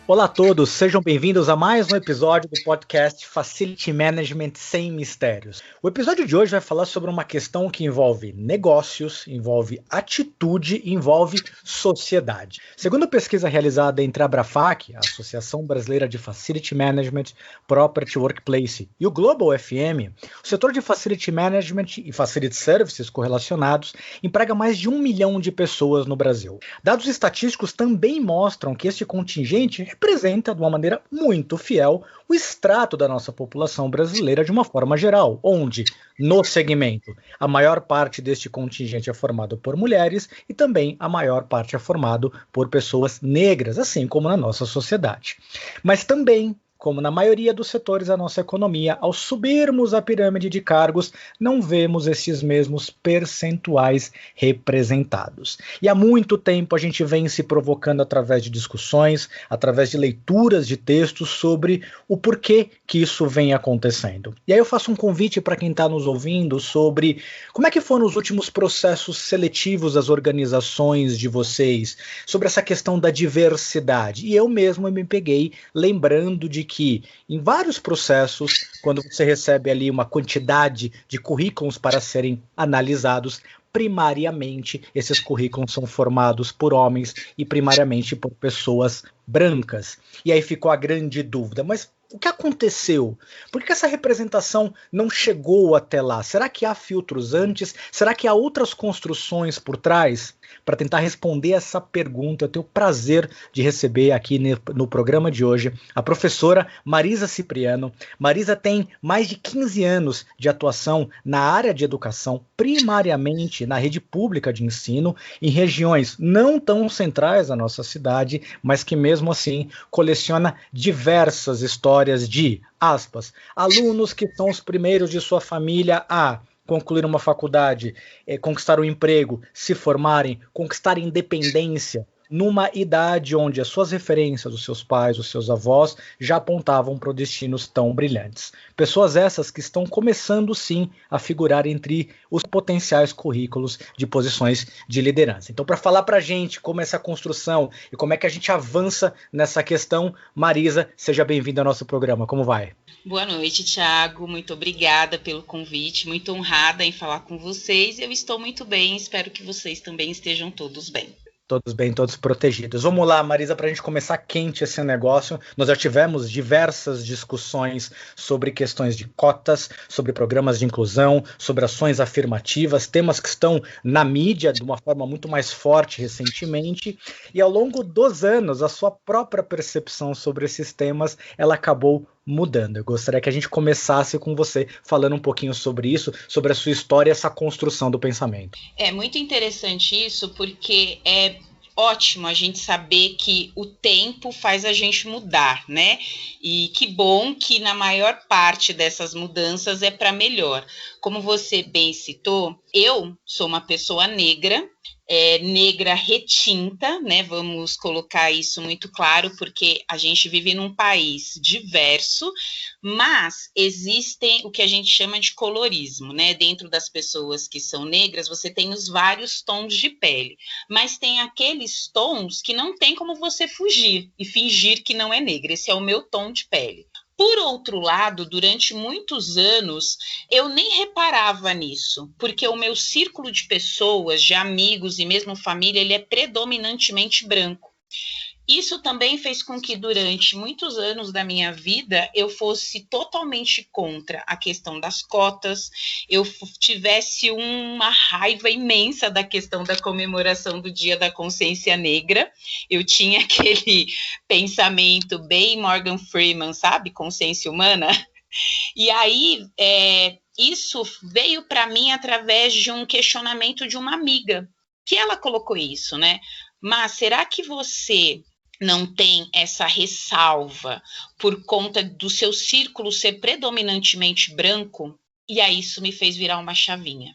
Olá a todos, sejam bem-vindos a mais um episódio do podcast Facility Management Sem Mistérios. O episódio de hoje vai falar sobre uma questão que envolve negócios, envolve atitude, envolve sociedade. Segundo a pesquisa realizada entre a Abrafac, a Associação Brasileira de Facility Management, Property Workplace, e o Global FM, o setor de Facility Management e Facility Services correlacionados emprega mais de 1 milhão de pessoas no Brasil. Dados estatísticos também mostram que este contingente representa, de uma maneira muito fiel, o extrato da nossa população brasileira de uma forma geral, onde, no segmento, a maior parte deste contingente é formado por mulheres e também a maior parte é formado por pessoas negras, assim como na nossa sociedade. Mas também, como na maioria dos setores da nossa economia, ao subirmos a pirâmide de cargos, não vemos esses mesmos percentuais representados. E há muito tempo a gente vem se provocando através de discussões, através de leituras de textos sobre o porquê que isso vem acontecendo. E aí eu faço um convite para quem está nos ouvindo sobre como é que foram os últimos processos seletivos das organizações de vocês, sobre essa questão da diversidade. E eu mesmo me peguei lembrando de que em vários processos, quando você recebe ali uma quantidade de currículos para serem analisados, primariamente esses currículos são formados por homens e primariamente por pessoas brancas. E aí ficou a grande dúvida, mas o que aconteceu? Por que essa representação não chegou até lá? Será que há filtros antes? Será que há outras construções por trás? Para tentar responder essa pergunta, eu tenho o prazer de receber aqui no programa de hoje a professora Marisa Cipriano. Marisa tem mais de 15 anos de atuação na área de educação, primariamente na rede pública de ensino, em regiões não tão centrais da nossa cidade, mas que mesmo assim coleciona diversas histórias de, aspas, alunos que são os primeiros de sua família a concluir uma faculdade, conquistar um emprego, se formarem, conquistar independência, numa idade onde as suas referências, os seus pais, os seus avós, já apontavam para destinos tão brilhantes. Pessoas essas que estão começando, sim, a figurar entre os potenciais currículos de posições de liderança. Então, para falar para a gente como essa construção e como é que a gente avança nessa questão, Marisa, seja bem-vinda ao nosso programa. Como vai? Boa noite, Thiago. Muito obrigada pelo convite. Muito honrada em falar com vocês. Eu estou muito bem. Espero que vocês também estejam todos bem. Todos bem, todos protegidos. Vamos lá, Marisa, para a gente começar quente esse negócio. Nós já tivemos diversas discussões sobre questões de cotas, sobre programas de inclusão, sobre ações afirmativas, temas que estão na mídia de uma forma muito mais forte recentemente. E ao longo dos anos, a sua própria percepção sobre esses temas, ela acabou mudando. Eu gostaria que a gente começasse com você falando um pouquinho sobre isso, sobre a sua história e essa construção do pensamento. É muito interessante isso, porque é ótimo a gente saber que o tempo faz a gente mudar, né? E que bom que na maior parte dessas mudanças é para melhor. Como você bem citou, eu sou uma pessoa negra, negra retinta, né? Vamos colocar isso muito claro, porque a gente vive num país diverso, mas existem o que a gente chama de colorismo, né? Dentro das pessoas que são negras, você tem os vários tons de pele, mas tem aqueles tons que não tem como você fugir e fingir que não é negra. Esse é o meu tom de pele. Por outro lado, durante muitos anos, eu nem reparava nisso, porque o meu círculo de pessoas, de amigos e mesmo família, ele é predominantemente branco. Isso também fez com que durante muitos anos da minha vida eu fosse totalmente contra a questão das cotas, eu tivesse uma raiva imensa da questão da comemoração do Dia da Consciência Negra. Eu tinha aquele pensamento bem Morgan Freeman, sabe? Consciência humana. E aí, isso veio para mim através de um questionamento de uma amiga, que ela colocou isso, né? Mas será que você não tem essa ressalva por conta do seu círculo ser predominantemente branco? E aí isso me fez virar uma chavinha.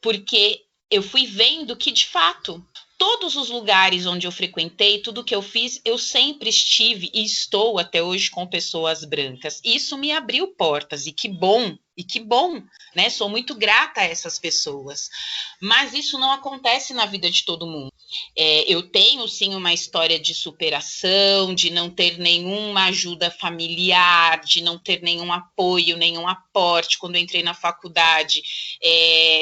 Porque eu fui vendo que, de fato, todos os lugares onde eu frequentei, tudo que eu fiz, eu sempre estive e estou até hoje com pessoas brancas. Isso me abriu portas, e que bom, né? Sou muito grata a essas pessoas. Mas isso não acontece na vida de todo mundo. Eu tenho, sim, uma história de superação, de não ter nenhuma ajuda familiar, de não ter nenhum apoio, nenhum aporte quando eu entrei na faculdade.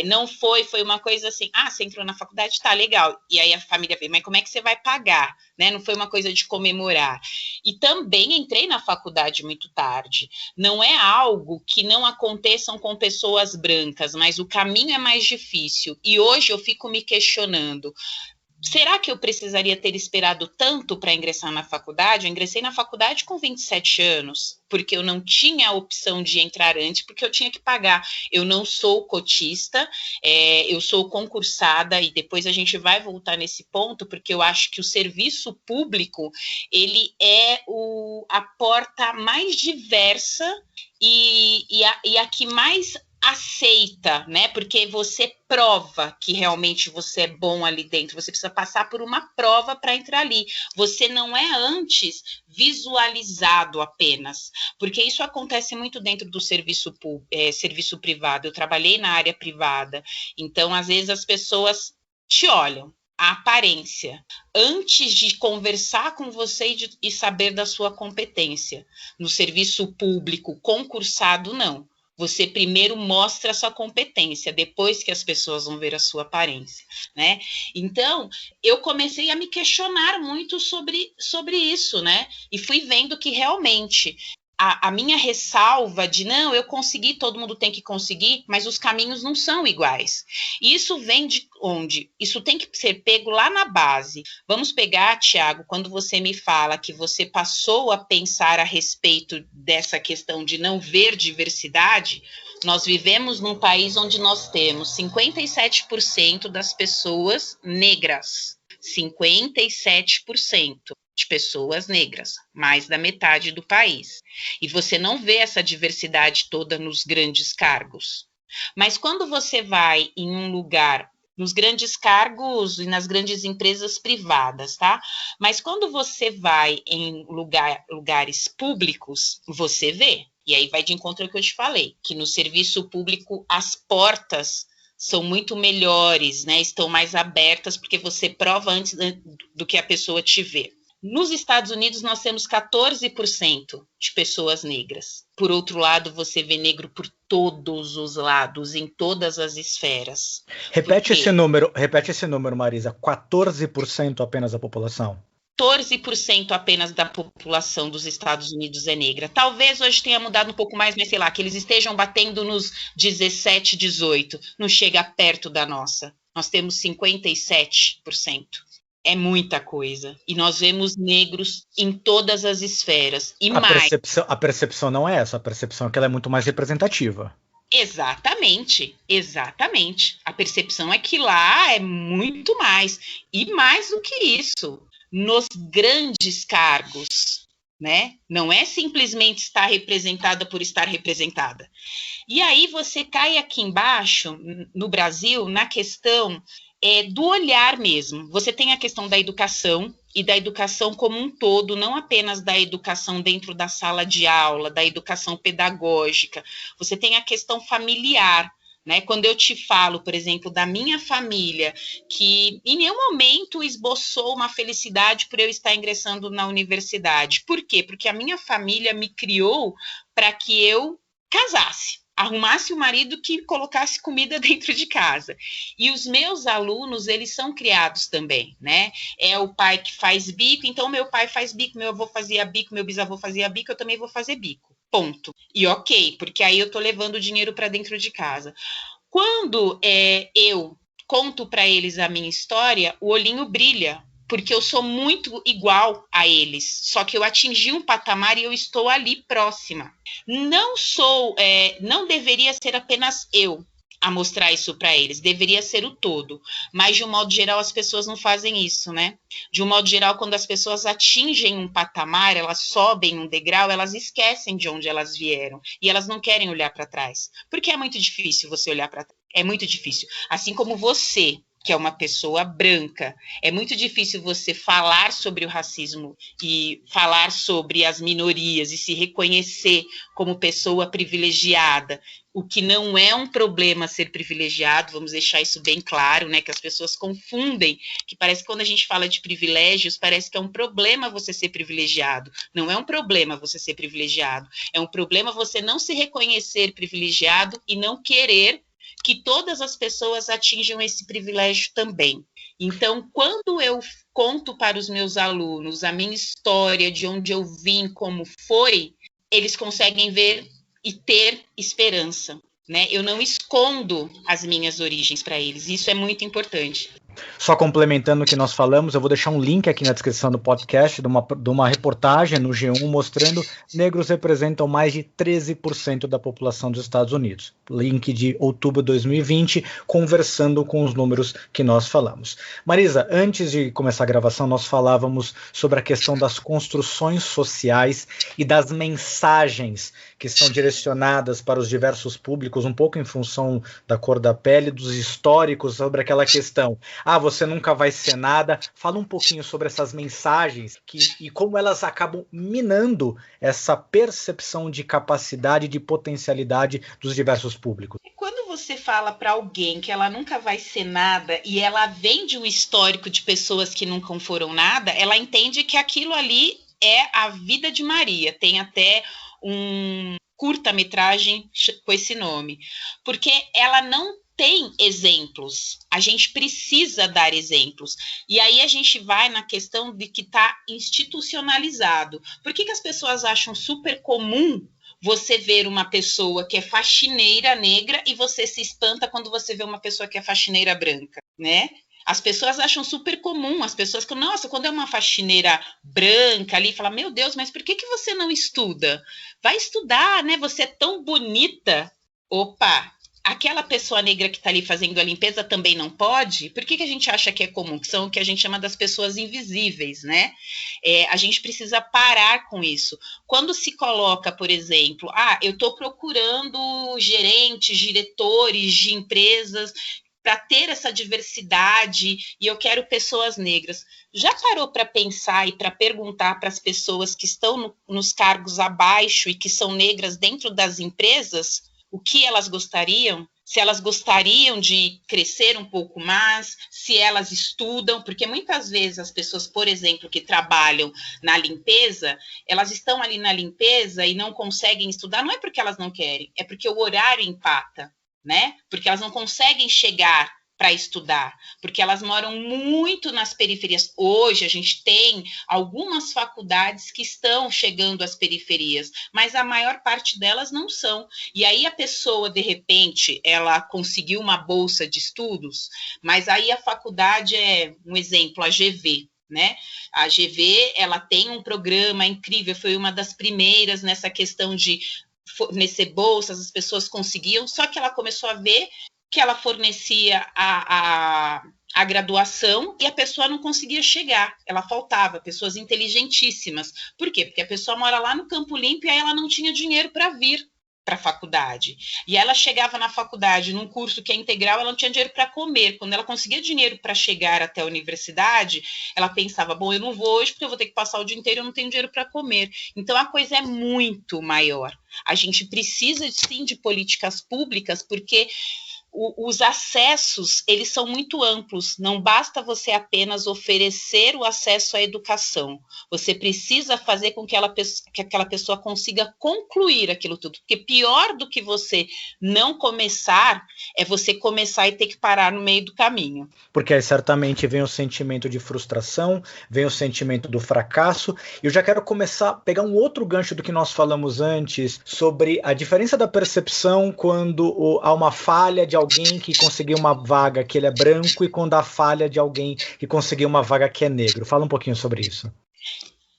Não foi uma coisa assim, você entrou na faculdade, tá, legal. E aí a família veio, mas como é que você vai pagar? Né? Não foi uma coisa de comemorar. E também entrei na faculdade muito tarde. Não é algo que não aconteçam com pessoas brancas, mas o caminho é mais difícil. E hoje eu fico me questionando, será que eu precisaria ter esperado tanto para ingressar na faculdade? Eu ingressei na faculdade com 27 anos, porque eu não tinha a opção de entrar antes, porque eu tinha que pagar. Eu não sou cotista, eu sou concursada, e depois a gente vai voltar nesse ponto, porque eu acho que o serviço público, ele é a porta mais diversa e a que mais aceita, né? Porque você prova que realmente você é bom ali dentro. Você precisa passar por uma prova para entrar ali. Você não é antes visualizado apenas, porque isso acontece muito dentro do serviço privado. Eu trabalhei na área privada, então às vezes as pessoas te olham, a aparência, antes de conversar com você e saber da sua competência. No serviço público concursado, não. Você primeiro mostra a sua competência, depois que as pessoas vão ver a sua aparência, né? Então, eu comecei a me questionar muito sobre isso, né? E fui vendo que realmente a minha ressalva de não, eu consegui, todo mundo tem que conseguir, mas os caminhos não são iguais. E isso vem de onde? Isso tem que ser pego lá na base. Vamos pegar, Tiago, quando você me fala que você passou a pensar a respeito dessa questão de não ver diversidade, nós vivemos num país onde nós temos 57% das pessoas negras. 57% de pessoas negras, mais da metade do país. E você não vê essa diversidade toda nos grandes cargos. Mas quando você vai em um lugar, nos grandes cargos e nas grandes empresas privadas, tá? Mas quando você vai em lugares públicos, você vê. E aí vai de encontro ao que eu te falei, que no serviço público as portas são muito melhores, né? Estão mais abertas, porque você prova antes do que a pessoa te vê. Nos Estados Unidos, nós temos 14% de pessoas negras. Por outro lado, você vê negro por todos os lados, em todas as esferas. Repete esse número, Marisa. 14% apenas da população. 14% apenas da população dos Estados Unidos é negra. Talvez hoje tenha mudado um pouco mais, mas sei lá, que eles estejam batendo nos 17, 18. Não chega perto da nossa. Nós temos 57%. É muita coisa. E nós vemos negros em todas as esferas. E a percepção não é essa. A percepção é que ela é muito mais representativa. Exatamente. A percepção é que lá é muito mais. E mais do que isso, nos grandes cargos, né? Não é simplesmente estar representada por estar representada. E aí você cai aqui embaixo, no Brasil, na questão do olhar mesmo. Você tem a questão da educação, e da educação como um todo, não apenas da educação dentro da sala de aula, da educação pedagógica. Você tem a questão familiar, né? Quando eu te falo, por exemplo, da minha família, que em nenhum momento esboçou uma felicidade por eu estar ingressando na universidade. Por quê? Porque a minha família me criou para que eu casasse, arrumasse um marido que colocasse comida dentro de casa. E os meus alunos, eles são criados também, né? É o pai que faz bico, então meu pai faz bico, meu avô fazia bico, meu bisavô fazia bico, eu também vou fazer bico. Ponto. E ok, porque aí eu tô levando o dinheiro para dentro de casa. Quando eu conto para eles a minha história, o olhinho brilha, porque eu sou muito igual a eles, só que eu atingi um patamar e eu estou ali próxima. Não deveria ser apenas eu a mostrar isso para eles, deveria ser o todo, mas de um modo geral as pessoas não fazem isso, né? De um modo geral, quando as pessoas atingem um patamar, elas sobem um degrau, elas esquecem de onde elas vieram e elas não querem olhar para trás, porque é muito difícil você olhar para trás, é muito difícil, assim como você que é uma pessoa branca. É muito difícil você falar sobre o racismo e falar sobre as minorias e se reconhecer como pessoa privilegiada, o que não é um problema ser privilegiado, vamos deixar isso bem claro, né, que as pessoas confundem, que parece que quando a gente fala de privilégios, parece que é um problema você ser privilegiado. Não é um problema você ser privilegiado, é um problema você não se reconhecer privilegiado e não querer que todas as pessoas atinjam esse privilégio também. Então, quando eu conto para os meus alunos a minha história, de onde eu vim, como foi, eles conseguem ver e ter esperança, né? Eu não escondo as minhas origens para eles, isso é muito importante. Só complementando o que nós falamos, eu vou deixar um link aqui na descrição do podcast de uma reportagem no G1 mostrando negros representam mais de 13% da população dos Estados Unidos. Link de outubro de 2020, conversando com os números que nós falamos. Marisa, antes de começar a gravação, nós falávamos sobre a questão das construções sociais e das mensagens que são direcionadas para os diversos públicos, um pouco em função da cor da pele, dos históricos, sobre aquela questão. Você nunca vai ser nada. Fala um pouquinho sobre essas mensagens e como elas acabam minando essa percepção de capacidade, de potencialidade dos diversos públicos. Quando você fala para alguém que ela nunca vai ser nada e ela vem de um histórico de pessoas que nunca foram nada, ela entende que aquilo ali é a vida de Maria. Tem até um curta-metragem com esse nome, porque ela não tem exemplos, a gente precisa dar exemplos, e aí a gente vai na questão de que está institucionalizado. Por que as pessoas acham super comum você ver uma pessoa que é faxineira negra e você se espanta quando você vê uma pessoa que é faxineira branca, né? As pessoas acham super comum, as pessoas que, nossa, quando é uma faxineira branca ali, fala, meu Deus, mas por que você não estuda? Vai estudar, né? Você é tão bonita. Opa, aquela pessoa negra que está ali fazendo a limpeza também não pode? Por que a gente acha que é comum? Que são o que a gente chama das pessoas invisíveis, né? A gente precisa parar com isso. Quando se coloca, por exemplo, eu estou procurando gerentes, diretores de empresas para ter essa diversidade e eu quero pessoas negras. Já parou para pensar e para perguntar para as pessoas que estão nos cargos abaixo e que são negras dentro das empresas o que elas gostariam? Se elas gostariam de crescer um pouco mais, se elas estudam, porque muitas vezes as pessoas, por exemplo, que trabalham na limpeza, elas estão ali na limpeza e não conseguem estudar, não é porque elas não querem, é porque o horário empata, né? Porque elas não conseguem chegar para estudar, porque elas moram muito nas periferias. Hoje a gente tem algumas faculdades que estão chegando às periferias, mas a maior parte delas não são. E aí a pessoa, de repente, ela conseguiu uma bolsa de estudos, mas aí a faculdade é, um exemplo, a GV, né? A GV, ela tem um programa incrível, foi uma das primeiras nessa questão de fornecer bolsas, as pessoas conseguiam, só que ela começou a ver que ela fornecia a graduação e a pessoa não conseguia chegar, ela faltava, pessoas inteligentíssimas. Por quê? Porque a pessoa mora lá no Campo Limpo e aí ela não tinha dinheiro para vir para a faculdade. E ela chegava na faculdade, num curso que é integral, ela não tinha dinheiro para comer. Quando ela conseguia dinheiro para chegar até a universidade, ela pensava, bom, eu não vou hoje porque eu vou ter que passar o dia inteiro e eu não tenho dinheiro para comer. Então, a coisa é muito maior. A gente precisa, sim, de políticas públicas, porque os acessos, eles são muito amplos, não basta você apenas oferecer o acesso à educação, você precisa fazer com que aquela pessoa consiga concluir aquilo tudo, porque pior do que você não começar, é você começar e ter que parar no meio do caminho. Porque aí certamente vem o sentimento de frustração, vem o sentimento do fracasso, e eu já quero começar a pegar um outro gancho do que nós falamos antes, sobre a diferença da percepção quando há uma falha de alguém que conseguiu uma vaga que ele é branco e quando há falha de alguém que conseguiu uma vaga que é negro. Fala um pouquinho sobre isso.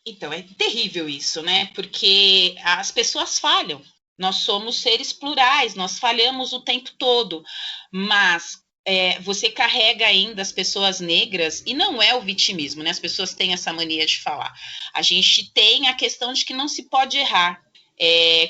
Então, é terrível isso, né? Porque as pessoas falham. Nós somos seres plurais, nós falhamos o tempo todo. Mas você carrega ainda as pessoas negras, e não é o vitimismo, né? As pessoas têm essa mania de falar. A gente tem a questão de que não se pode errar.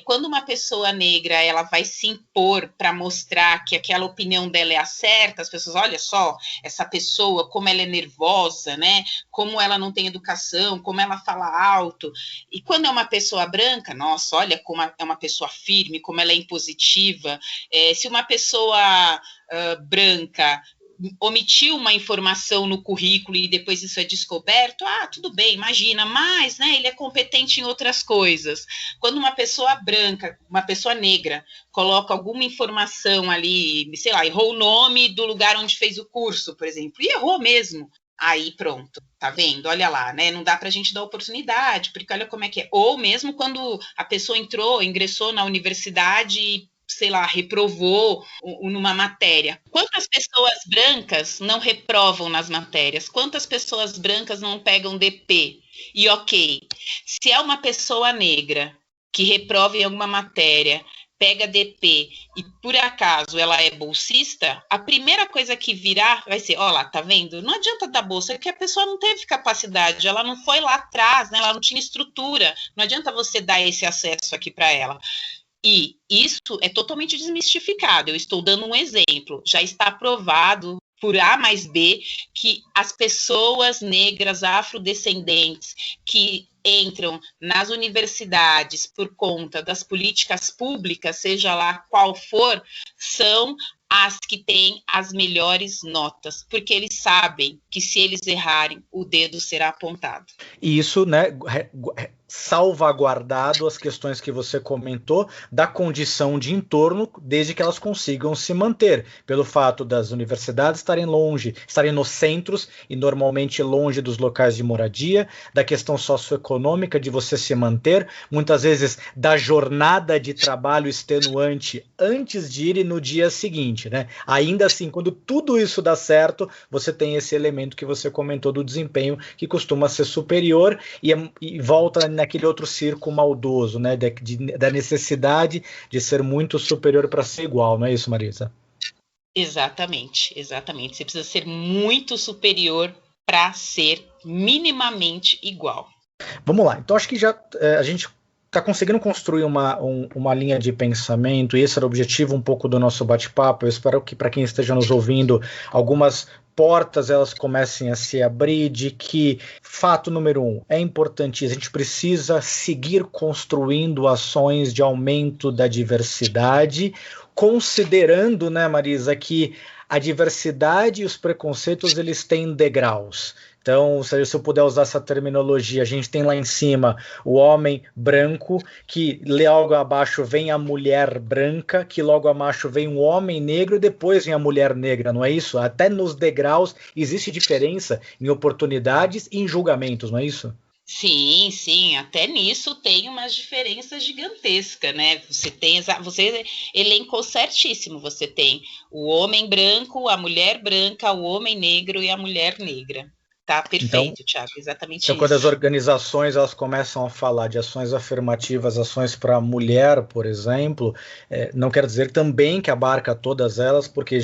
Quando uma pessoa negra ela vai se impor para mostrar que aquela opinião dela é a certa, as pessoas, olha só, essa pessoa, como ela é nervosa, né? Como ela não tem educação, como ela fala alto. E quando é uma pessoa branca, nossa, olha como é uma pessoa firme, como ela é impositiva. Se uma pessoa branca omitiu uma informação no currículo e depois isso é descoberto, tudo bem, imagina, mas, né, ele é competente em outras coisas. Quando uma pessoa branca, uma pessoa negra, coloca alguma informação ali, sei lá, errou o nome do lugar onde fez o curso, por exemplo, e errou mesmo, aí pronto, tá vendo? Olha lá, né? Não dá pra gente dar oportunidade, porque olha como é que é. Ou mesmo quando a pessoa ingressou na universidade e, sei lá, reprovou numa matéria. Quantas pessoas brancas não reprovam nas matérias? Quantas pessoas brancas não pegam DP? E ok, se é uma pessoa negra que reprova em alguma matéria, pega DP e por acaso ela é bolsista, a primeira coisa que virá vai ser, ó lá, tá vendo? Não adianta dar bolsa, porque a pessoa não teve capacidade, ela não foi lá atrás, né? Ela não tinha estrutura, não adianta você dar esse acesso aqui para ela. E isso é totalmente desmistificado. Eu estou dando um exemplo. Já está provado por A mais B que as pessoas negras afrodescendentes que entram nas universidades por conta das políticas públicas, seja lá qual for, são as que têm as melhores notas, porque eles sabem que se eles errarem, o dedo será apontado. E isso, né, salvaguardado as questões que você comentou da condição de entorno, desde que elas consigam se manter, pelo fato das universidades estarem nos centros e normalmente longe dos locais de moradia, da questão socioeconômica de você se manter, muitas vezes da jornada de trabalho extenuante antes de ir e no dia seguinte, né? Ainda assim, quando tudo isso dá certo, você tem esse elemento que você comentou do desempenho que costuma ser superior e volta naquele outro circo maldoso, né, da necessidade de ser muito superior para ser igual, não é isso, Marisa? Exatamente. Você precisa ser muito superior para ser minimamente igual. Vamos lá, então acho que já a gente está conseguindo construir uma linha de pensamento, e esse era o objetivo um pouco do nosso bate-papo. Eu espero que para quem esteja nos ouvindo, algumas portas elas comecem a se abrir, de que, fato número 1, é importante, a gente precisa seguir construindo ações de aumento da diversidade, considerando, né, Marisa, que a diversidade e os preconceitos eles têm degraus. Então, se eu puder usar essa terminologia, a gente tem lá em cima o homem branco, que logo abaixo vem a mulher branca, que logo abaixo vem o homem negro e depois vem a mulher negra, não é isso? Até nos degraus existe diferença em oportunidades e em julgamentos, não é isso? Sim, até nisso tem umas diferenças gigantescas, né? Você elencou certíssimo, você tem o homem branco, a mulher branca, o homem negro e a mulher negra. Tá perfeito, Thiago, exatamente então, isso. quando as organizações elas começam a falar de ações afirmativas, ações para a mulher, por exemplo, não quer dizer também que abarca todas elas, porque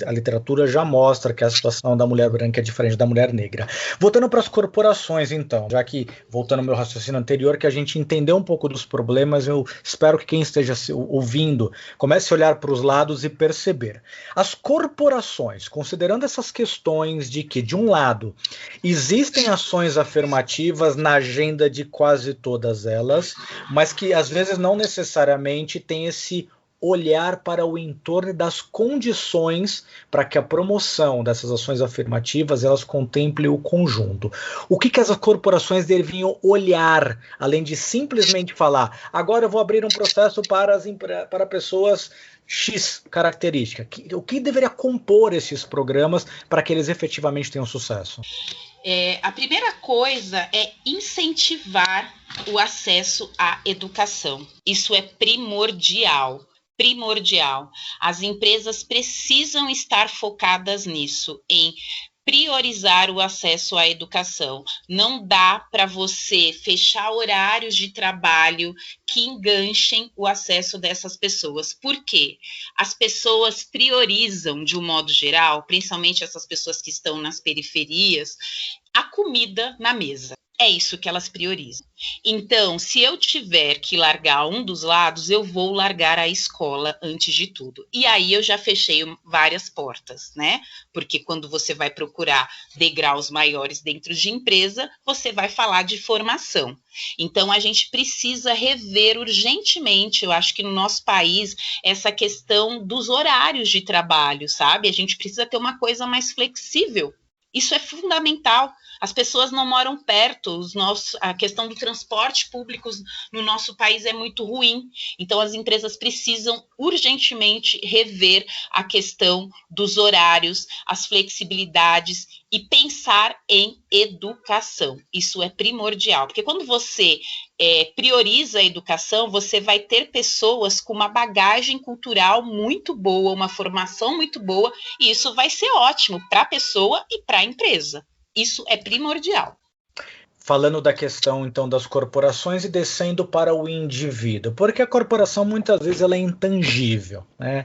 a literatura já mostra que a situação da mulher branca é diferente da mulher negra. Voltando para as corporações, então, já que, voltando ao meu raciocínio anterior, que a gente entendeu um pouco dos problemas, eu espero que quem esteja ouvindo comece a olhar para os lados e perceber. As corporações, considerando essas questões de que, de um lado, existem ações afirmativas na agenda de quase todas elas, mas que às vezes não necessariamente tem esse olhar para o entorno das condições para que a promoção dessas ações afirmativas elas contemple o conjunto. O que as corporações deviam olhar, além de simplesmente falar, agora eu vou abrir um processo para pessoas X característica. O que deveria compor esses programas para que eles efetivamente tenham sucesso? A primeira coisa é incentivar o acesso à educação. Isso é primordial. As empresas precisam estar focadas nisso, em priorizar o acesso à educação. Não dá para você fechar horários de trabalho que enganchem o acesso dessas pessoas. Por quê? As pessoas priorizam, de um modo geral, principalmente essas pessoas que estão nas periferias, a comida na mesa. É isso que elas priorizam. Então, se eu tiver que largar um dos lados, eu vou largar a escola antes de tudo. E aí eu já fechei várias portas, né? Porque quando você vai procurar degraus maiores dentro de empresa, você vai falar de formação. Então, a gente precisa rever urgentemente, eu acho que no nosso país, essa questão dos horários de trabalho, sabe? A gente precisa ter uma coisa mais flexível. Isso é fundamental. As pessoas não moram perto, a questão do transporte público no nosso país é muito ruim. Então, as empresas precisam urgentemente rever a questão dos horários, as flexibilidades e pensar em educação. Isso é primordial, porque quando você prioriza a educação, você vai ter pessoas com uma bagagem cultural muito boa, uma formação muito boa, e isso vai ser ótimo para a pessoa e para a empresa. Isso é primordial. Falando da questão, então, das corporações e descendo para o indivíduo, porque a corporação, muitas vezes, ela é intangível, né?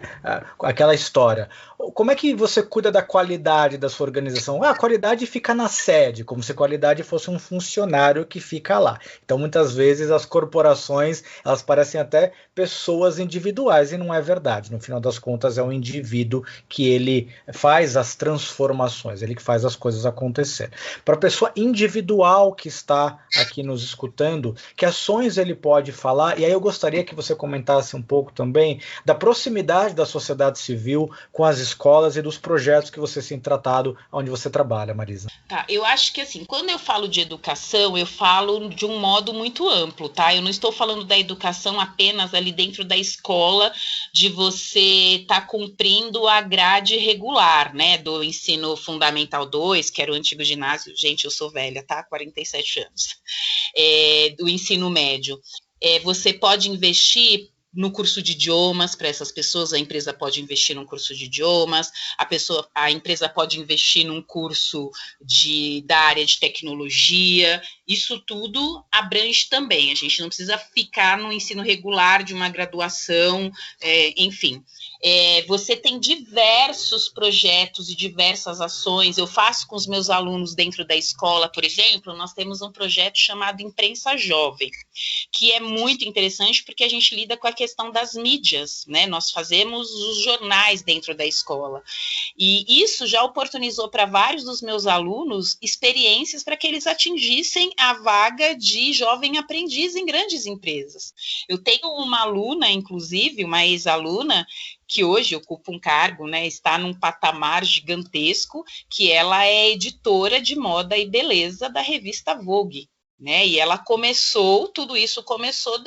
Aquela história. Como é que você cuida da qualidade da sua organização? A qualidade fica na sede, como se a qualidade fosse um funcionário que fica lá. Então, muitas vezes, as corporações, elas parecem até pessoas individuais, e não é verdade. No final das contas, é um indivíduo que ele faz as transformações, ele que faz as coisas acontecer. Para a pessoa individual que está aqui nos escutando, que ações ele pode falar, e aí eu gostaria que você comentasse um pouco também da proximidade da sociedade civil com as escolas e dos projetos que você tem tratado onde você trabalha, Marisa. Tá, eu acho que assim, quando eu falo de educação, eu falo de um modo muito amplo, tá? Eu não estou falando da educação apenas ali dentro da escola, de você estar cumprindo a grade regular, né, do ensino fundamental 2, que era o antigo ginásio, gente, eu sou velha, tá? 47 anos, do ensino médio. Você pode investir no curso de idiomas para essas pessoas, a empresa pode investir num curso de idiomas, a empresa pode investir num curso da área de tecnologia, isso tudo abrange também, a gente não precisa ficar no ensino regular de uma graduação, enfim. Você tem diversos projetos e diversas ações, eu faço com os meus alunos dentro da escola, por exemplo, nós temos um projeto chamado Imprensa Jovem, que é muito interessante porque a gente lida com a questão das mídias, né? Nós fazemos os jornais dentro da escola. E isso já oportunizou para vários dos meus alunos experiências para que eles atingissem a vaga de jovem aprendiz em grandes empresas. Eu tenho uma aluna, inclusive, uma ex-aluna, que hoje ocupa um cargo, né, está num patamar gigantesco, que ela é editora de moda e beleza da revista Vogue. Né? E ela tudo isso começou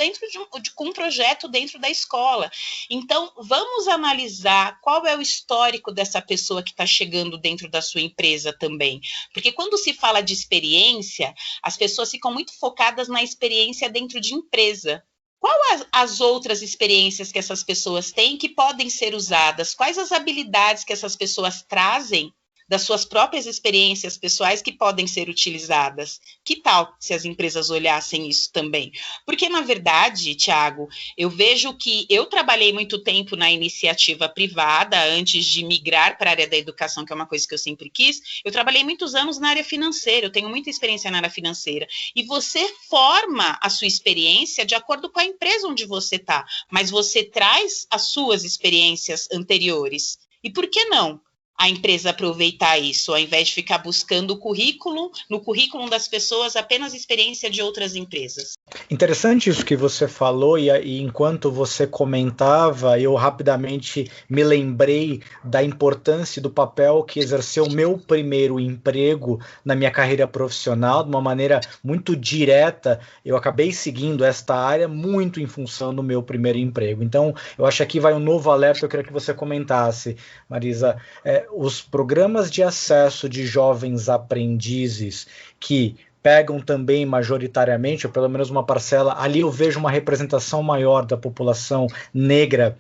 com um projeto dentro da escola. Então, vamos analisar qual é o histórico dessa pessoa que está chegando dentro da sua empresa também. Porque quando se fala de experiência, as pessoas ficam muito focadas na experiência dentro de empresa. Quais as outras experiências que essas pessoas têm que podem ser usadas? Quais as habilidades que essas pessoas trazem das suas próprias experiências pessoais que podem ser utilizadas? Que tal se as empresas olhassem isso também? Porque, na verdade, Tiago, eu vejo que eu trabalhei muito tempo na iniciativa privada antes de migrar para a área da educação, que é uma coisa que eu sempre quis. Eu trabalhei muitos anos na área financeira, eu tenho muita experiência na área financeira. E você forma a sua experiência de acordo com a empresa onde você está, mas você traz as suas experiências anteriores. E por que não a empresa aproveitar isso, ao invés de ficar buscando no currículo das pessoas apenas experiência de outras empresas? Interessante isso que você falou, e enquanto você comentava, eu rapidamente me lembrei da importância do papel que exerceu o meu primeiro emprego na minha carreira profissional, de uma maneira muito direta. Eu acabei seguindo esta área muito em função do meu primeiro emprego. Então, eu acho que aqui vai um novo alerta, eu queria que você comentasse, Marisa. Os programas de acesso de jovens aprendizes que pegam também majoritariamente, ou pelo menos uma parcela, ali eu vejo uma representação maior da população negra.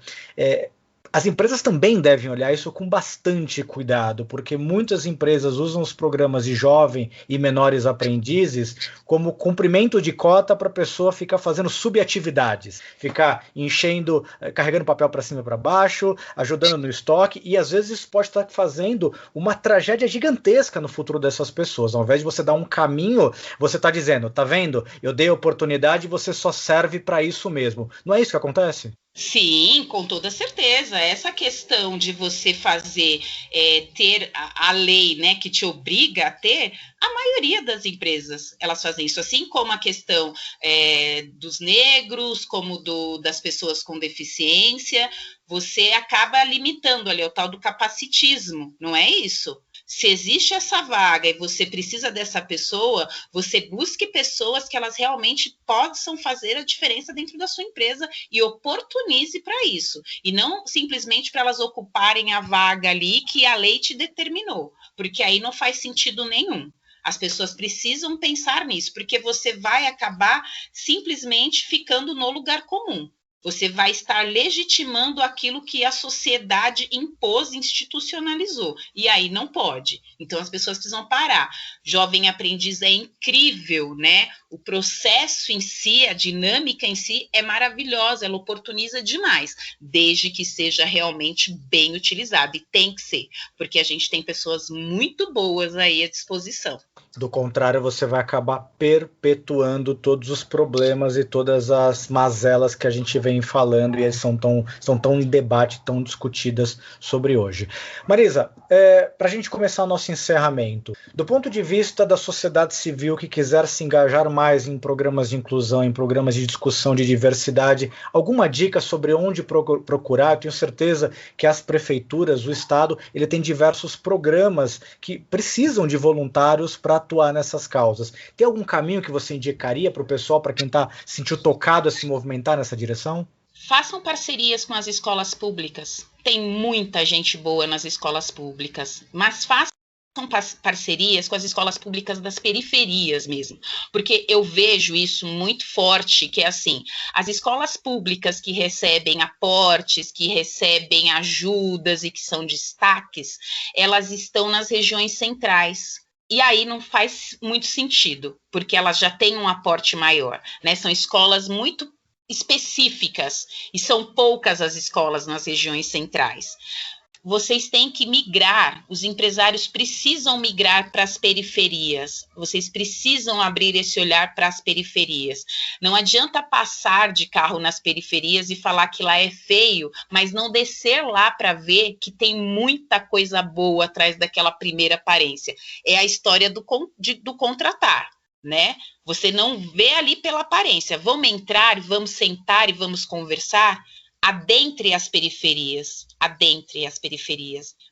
As empresas também devem olhar isso com bastante cuidado, porque muitas empresas usam os programas de jovem e menores aprendizes como cumprimento de cota para a pessoa ficar fazendo subatividades, ficar enchendo, carregando papel para cima e para baixo, ajudando no estoque, e às vezes isso pode estar fazendo uma tragédia gigantesca no futuro dessas pessoas. Ao invés de você dar um caminho, você está dizendo, tá vendo? Eu dei oportunidade e você só serve para isso mesmo. Não é isso que acontece? Sim, com toda certeza. Essa questão de você fazer, ter a lei, né, que te obriga a ter, a maioria das empresas, elas fazem isso, assim como a questão dos negros, como das pessoas com deficiência, você acaba limitando ali o tal do capacitismo, não é isso? Se existe essa vaga e você precisa dessa pessoa, você busque pessoas que elas realmente possam fazer a diferença dentro da sua empresa e oportunize para isso. E não simplesmente para elas ocuparem a vaga ali que a lei te determinou, porque aí não faz sentido nenhum. As pessoas precisam pensar nisso, porque você vai acabar simplesmente ficando no lugar comum. Você vai estar legitimando aquilo que a sociedade impôs, institucionalizou. E aí não pode. Então as pessoas precisam parar. Jovem aprendiz é incrível, né? O processo em si, a dinâmica em si é maravilhosa, ela oportuniza demais, desde que seja realmente bem utilizado. E tem que ser, porque a gente tem pessoas muito boas aí à disposição. Do contrário, você vai acabar perpetuando todos os problemas e todas as mazelas que a gente vem falando e eles são tão em debate, tão discutidas sobre hoje. Marisa, para a gente começar o nosso encerramento, do ponto de vista da sociedade civil que quiser se engajar mais em programas de inclusão, em programas de discussão de diversidade, alguma dica sobre onde procurar? Eu tenho certeza que as prefeituras, o Estado, ele tem diversos programas que precisam de voluntários para atuar nessas causas. Tem algum caminho que você indicaria para o pessoal, para quem está se sentindo tocado a se movimentar nessa direção? Façam parcerias com as escolas públicas. Tem muita gente boa nas escolas públicas, mas façam parcerias com as escolas públicas das periferias mesmo, porque eu vejo isso muito forte, que é assim, as escolas públicas que recebem aportes, que recebem ajudas e que são destaques, elas estão nas regiões centrais. E aí não faz muito sentido, porque elas já têm um aporte maior, né? São escolas muito específicas e são poucas as escolas nas regiões centrais. Vocês têm que migrar, os empresários precisam migrar para as periferias, vocês precisam abrir esse olhar para as periferias. Não adianta passar de carro nas periferias e falar que lá é feio, mas não descer lá para ver que tem muita coisa boa atrás daquela primeira aparência. É a história do contratar, né? Você não vê ali pela aparência. Vamos entrar, vamos sentar e vamos conversar? Adentre as periferias,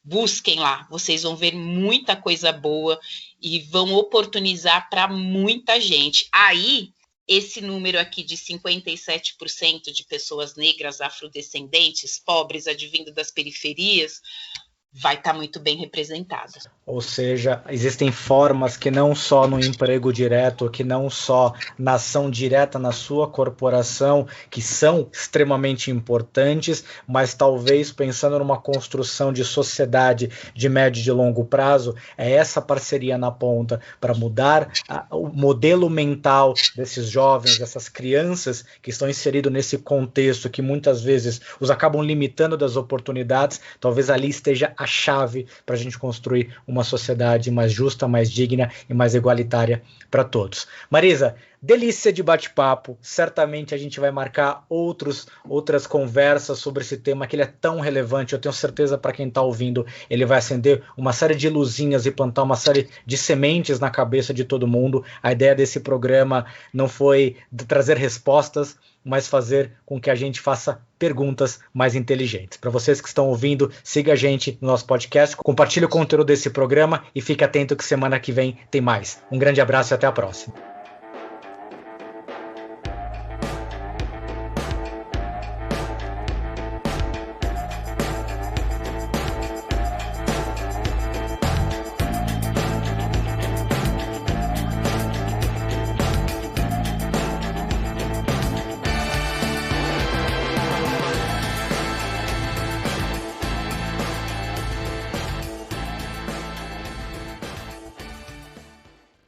busquem lá, vocês vão ver muita coisa boa e vão oportunizar para muita gente. Aí, esse número aqui de 57% de pessoas negras, afrodescendentes, pobres, advindo das periferias, vai estar muito bem representada. Ou seja, existem formas que não só no emprego direto, que não só na ação direta na sua corporação, que são extremamente importantes, mas talvez pensando numa construção de sociedade de médio e de longo prazo, é essa parceria na ponta para mudar o modelo mental desses jovens, dessas crianças que estão inseridos nesse contexto que muitas vezes os acabam limitando das oportunidades. Talvez ali esteja a chave para a gente construir uma sociedade mais justa, mais digna e mais igualitária para todos. Marisa, delícia de bate-papo, certamente a gente vai marcar outras conversas sobre esse tema que ele é tão relevante, eu tenho certeza para quem está ouvindo, ele vai acender uma série de luzinhas e plantar uma série de sementes na cabeça de todo mundo. A ideia desse programa não foi trazer respostas, mas fazer com que a gente faça perguntas mais inteligentes. Para vocês que estão ouvindo, siga a gente no nosso podcast, compartilhe o conteúdo desse programa e fique atento que semana que vem tem mais. Um grande abraço e até a próxima.